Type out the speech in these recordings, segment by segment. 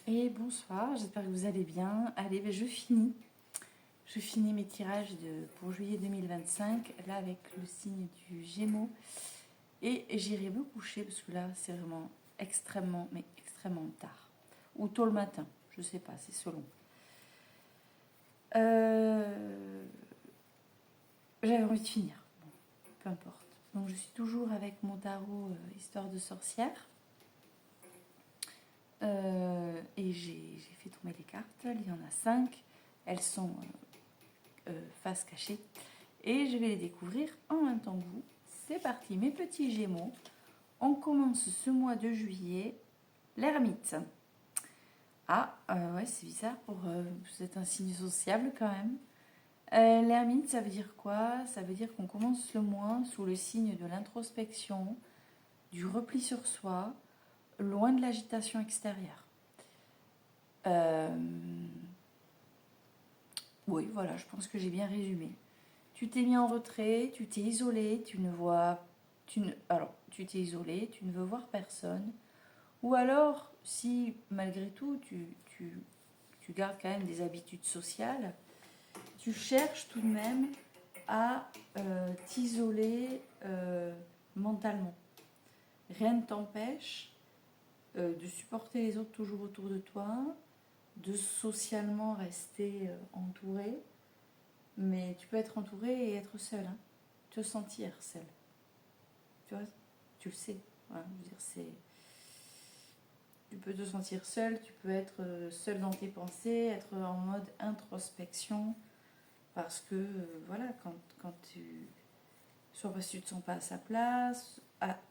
Et bonsoir, j'espère que vous allez bien. Allez, ben, je finis. Je finis mes tirages pour juillet 2025, là avec le signe du Gémeaux. Et j'irai me coucher parce que là, c'est vraiment extrêmement, mais extrêmement tard. Ou tôt le matin, je sais pas, c'est selon. J'avais envie de finir, bon, peu importe. Donc je suis toujours avec mon tarot Histoire de sorcière. Et j'ai fait tomber les cartes, il y en a 5. Elles sont face cachée. Et je vais les découvrir en même temps que vous. C'est parti, mes petits Gémeaux. On commence ce mois de juillet, l'ermite. Ah, ouais, c'est bizarre, vous êtes un signe sociable quand même. L'ermite, ça veut dire quoi? Ça veut dire qu'on commence le mois sous le signe de l'introspection, du repli sur soi, loin de l'agitation extérieure. Oui, voilà, je pense que j'ai bien résumé. Tu t'es mis en retrait, tu t'es isolé, tu t'es isolé, tu ne veux voir personne. Ou alors, si malgré tout, tu gardes quand même des habitudes sociales, tu cherches tout de même à t'isoler mentalement. Rien ne t'empêche de supporter les autres toujours autour de toi, de socialement rester entouré, mais tu peux être entouré et être seul, hein, te sentir seul. Tu vois, tu le sais. Voilà, je veux dire, tu peux te sentir seul, tu peux être seul dans tes pensées, être en mode introspection, parce que voilà, quand tu, soit parce que tu ne te sens pas à sa place,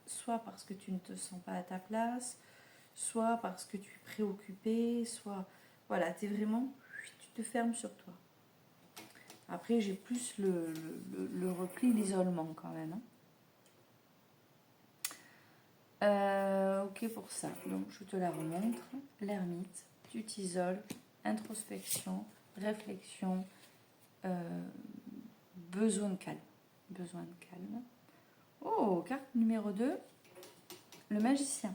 soit parce que tu ne te sens pas à ta place, soit parce que tu es préoccupé, soit voilà, tu te fermes sur toi. Après, j'ai plus le repli, l'isolement quand même. Ok pour ça. Donc, je te la remontre. L'ermite, tu t'isoles, introspection, réflexion, besoin de calme. Besoin de calme. Oh, carte numéro 2, le magicien.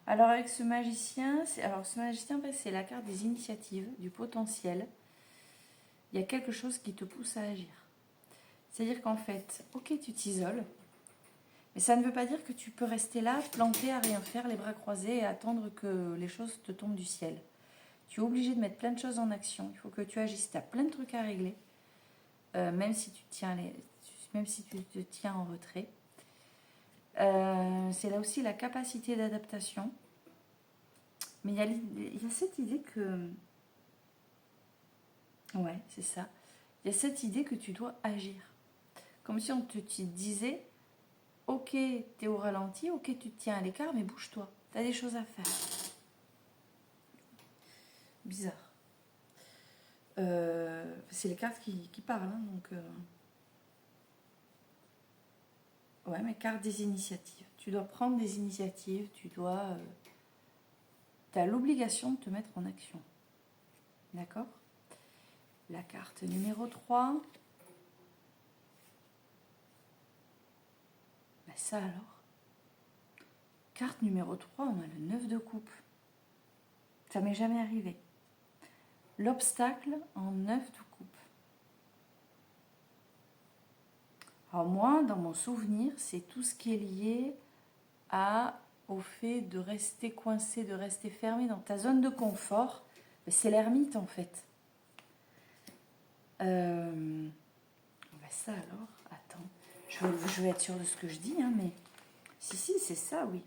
Alors, avec ce magicien, c'est la carte des initiatives, du potentiel. Il y a quelque chose qui te pousse à agir. C'est-à-dire qu'en fait, ok, tu t'isoles, mais ça ne veut pas dire que tu peux rester là, planté à rien faire, les bras croisés et attendre que les choses te tombent du ciel. Tu es obligé de mettre plein de choses en action. Il faut que tu agisses. Tu as plein de trucs à régler, même si tu te tiens en retrait. C'est là aussi la capacité d'adaptation. Mais il y a cette idée que... Ouais, c'est ça. Il y a cette idée que tu dois agir. Comme si on te disait, ok, t'es au ralenti, ok, tu te tiens à l'écart, mais bouge-toi. T'as des choses à faire. Bizarre. C'est les cartes qui parlent, hein, donc... Ouais, mais carte des initiatives. Tu dois prendre des initiatives, tu as l'obligation de te mettre en action. D'accord? La carte numéro 3. Ben ça alors. Carte numéro 3, on a le 9 de coupe. Ça m'est jamais arrivé. L'obstacle en 9 de coupe. Alors moi, dans mon souvenir, c'est tout ce qui est lié au fait de rester coincé, de rester fermé dans ta zone de confort. C'est l'ermite en fait. Ben ça alors, attends, je vais être sûre de ce que je dis, hein, mais si, c'est ça, oui.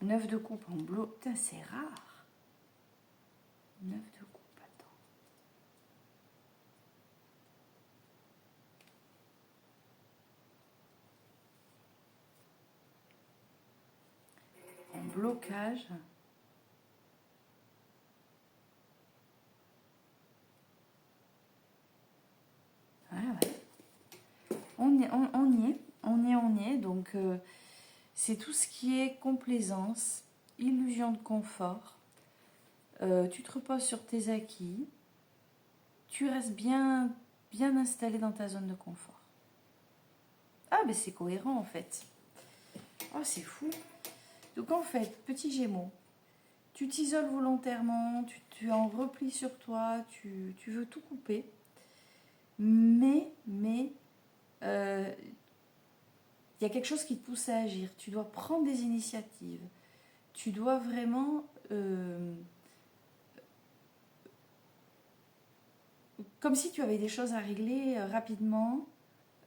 9 de coupe en bleu, putain, c'est rare. 9 de coupe, attends. En blocage. Ouais. On y est. Donc, c'est tout ce qui est complaisance, illusion de confort. Tu te reposes sur tes acquis. Tu restes bien installé dans ta zone de confort. Ah, c'est cohérent en fait. Oh, c'est fou. Donc en fait, petit Gémeaux, tu t'isoles volontairement, tu es en repli sur toi, tu veux tout couper. Mais il y a quelque chose qui te pousse à agir. Tu dois prendre des initiatives. Tu dois vraiment... comme si tu avais des choses à régler rapidement.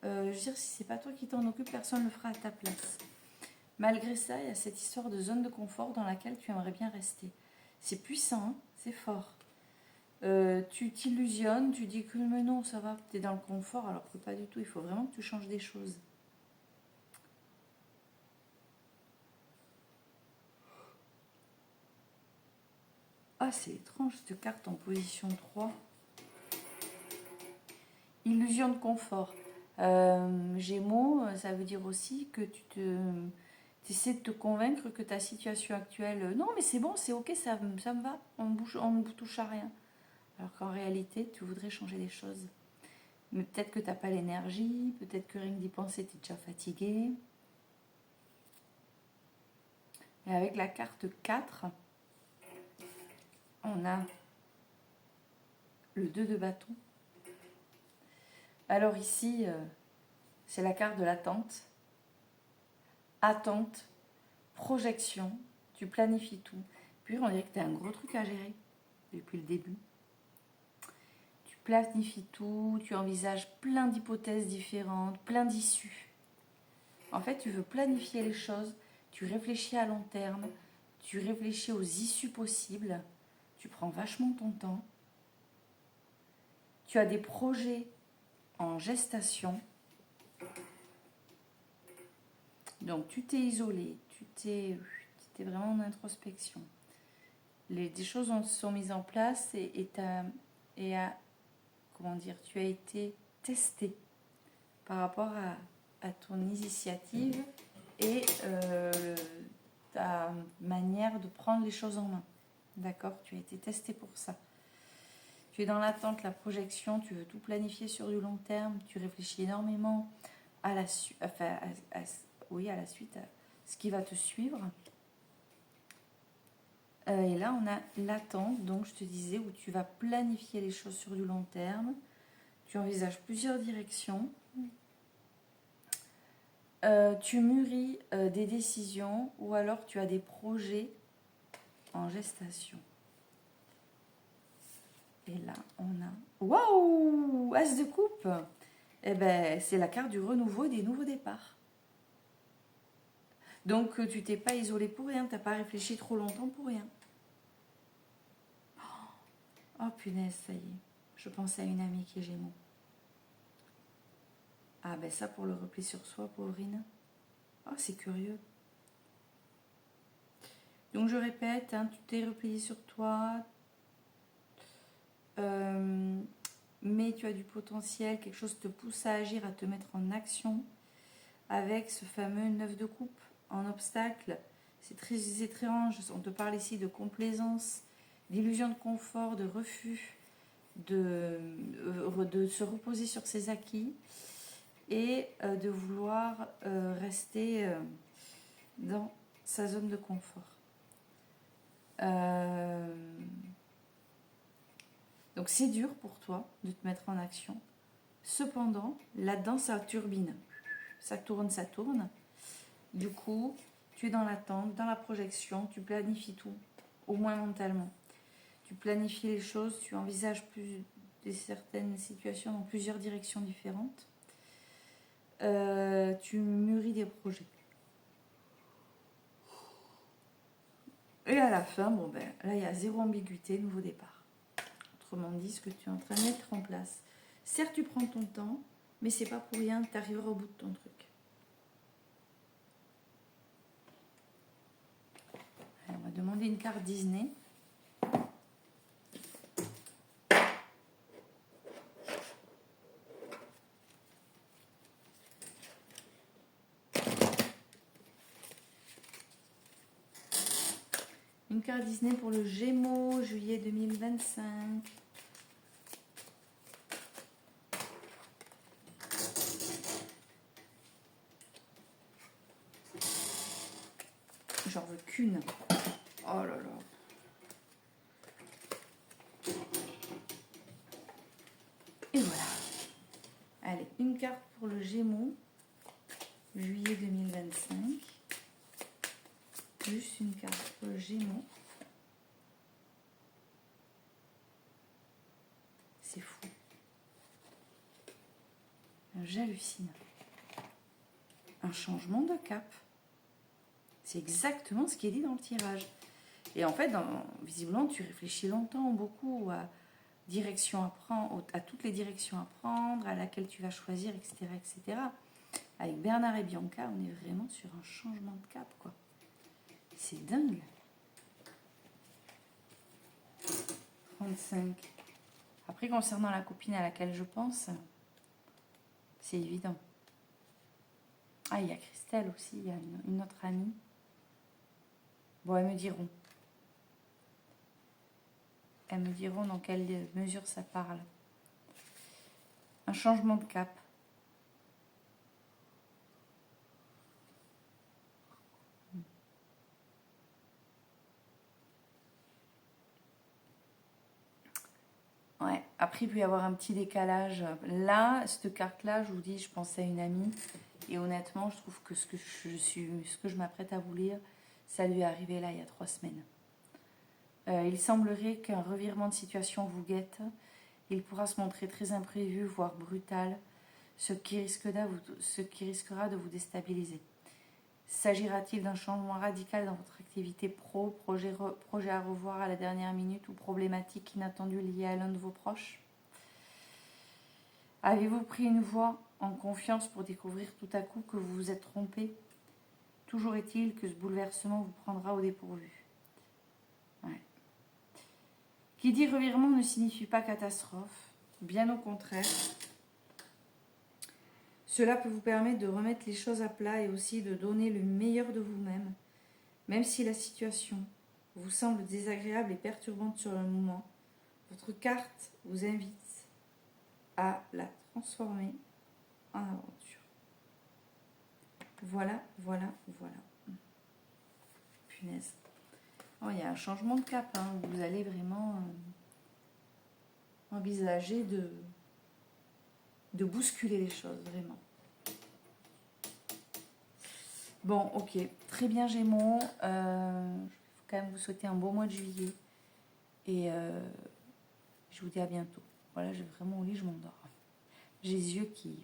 Je veux dire, si c'est pas toi qui t'en occupe, personne ne le fera à ta place. Malgré ça, il y a cette histoire de zone de confort dans laquelle tu aimerais bien rester. C'est puissant, hein, c'est fort. Tu t'illusionnes, tu dis que mais non, ça va, tu es dans le confort, alors que pas du tout. Il faut vraiment que tu changes des choses. Ah, c'est étrange, cette carte en position 3. Illusion de confort. Gémeaux, ça veut dire aussi que tu essaies de te convaincre que ta situation actuelle, non mais c'est bon, c'est ok, ça me va, on ne touche à rien. Alors qu'en réalité, tu voudrais changer les choses. Mais peut-être que tu n'as pas l'énergie, peut-être que rien que d'y penser, tu es déjà fatigué. Et avec la carte 4, on a le 2 de bâton. Alors ici, c'est la carte de l'attente. Attente, projection, tu planifies tout. Puis on dirait que tu as un gros truc à gérer depuis le début. Tu planifies tout, tu envisages plein d'hypothèses différentes, plein d'issues. En fait, tu veux planifier les choses, tu réfléchis à long terme, tu réfléchis aux issues possibles, tu prends vachement ton temps. Tu as des projets en gestation. Donc tu t'es isolé, tu t'es vraiment en introspection. Des choses sont mises en place comment dire, tu as été testé par rapport à ton initiative et ta manière de prendre les choses en main. D'accord? Tu as été testé pour ça. Tu es dans l'attente, la projection, tu veux tout planifier sur du long terme, tu réfléchis énormément à la suite, à ce qui va te suivre. Et là, on a l'attente, donc je te disais, où tu vas planifier les choses sur du long terme. Tu envisages plusieurs directions. Tu mûris des décisions ou alors tu as des projets en gestation. Et là, on a... Waouh! As de coupe! Eh ben, c'est la carte du renouveau et des nouveaux départs. Donc, tu t'es pas isolé pour rien, tu n'as pas réfléchi trop longtemps pour rien. Oh punaise, ça y est. Je pensais à une amie qui est Gémeaux. Ah ben ça, pour le repli sur soi, pauvrine. Oh, c'est curieux. Donc, je répète, hein, tu t'es replié sur toi. Mais tu as du potentiel, quelque chose te pousse à agir, à te mettre en action avec ce fameux 9 de coupe en obstacle. C'est très étrange, on te parle ici de complaisance, d'illusion de confort, de refus, de se reposer sur ses acquis et de vouloir rester dans sa zone de confort. Donc c'est dur pour toi de te mettre en action. Cependant, là-dedans, ça turbine. Ça tourne, ça tourne. Du coup, tu es dans l'attente, dans la projection, tu planifies tout, au moins mentalement. Tu planifies les choses, tu envisages certaines situations dans plusieurs directions différentes. Tu mûris des projets. Et à la fin, bon ben, là, il y a zéro ambiguïté, nouveau départ. Autrement dit, ce que tu es en train de mettre en place. Certes, tu prends ton temps, mais c'est pas pour rien que tu arriveras au bout de ton truc. Alors, on va demander une carte Disney. Une carte Disney pour le Gémeaux, juillet 2025. J'en veux qu'une. Oh là là. une carte pour le Gémeaux, juillet 2025. Juste une carte pour le Gémeaux. C'est fou. J'hallucine. Un changement de cap. C'est exactement ce qui est dit dans le tirage. Et en fait, visiblement, tu réfléchis longtemps, beaucoup à direction à prendre, à toutes les directions à prendre, à laquelle tu vas choisir, etc., etc. Avec Bernard et Bianca, on est vraiment sur un changement de cap, quoi. C'est dingue. 35. Après, concernant la copine à laquelle je pense, c'est évident. Ah, il y a Christelle aussi, il y a une autre amie. Bon, elles me diront. Elles me diront dans quelle mesure ça parle. Un changement de cap. Ouais, après il peut y avoir un petit décalage. Là, cette carte-là, je vous dis, je pensais à une amie. Et honnêtement, je trouve que ce que je m'apprête à vous lire, ça lui est arrivé là il y a 3 semaines. Il semblerait qu'un revirement de situation vous guette. Il pourra se montrer très imprévu, voire brutal, ce qui risquera de vous déstabiliser. S'agira-t-il d'un changement radical dans votre activité pro, projet à revoir à la dernière minute ou problématique inattendue liée à l'un de vos proches? Avez-vous pris une voie en confiance pour découvrir tout à coup que vous vous êtes trompé? Toujours est-il que ce bouleversement vous prendra au dépourvu. Ouais. Qui dit revirement ne signifie pas catastrophe, bien au contraire. Cela peut vous permettre de remettre les choses à plat et aussi de donner le meilleur de vous-même, même si la situation vous semble désagréable et perturbante sur le moment. Votre carte vous invite à la transformer en aventure. Voilà. Punaise. Oh, il y a un changement de cap. Hein. Vous allez vraiment envisager de bousculer les choses, vraiment. Bon, ok. Très bien, Gémeaux. Il faut quand même vous souhaiter un beau mois de juillet. Et je vous dis à bientôt. Voilà, j'ai vraiment au lit, je m'endors. J'ai les yeux qui...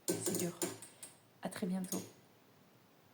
C'est dur. À très bientôt.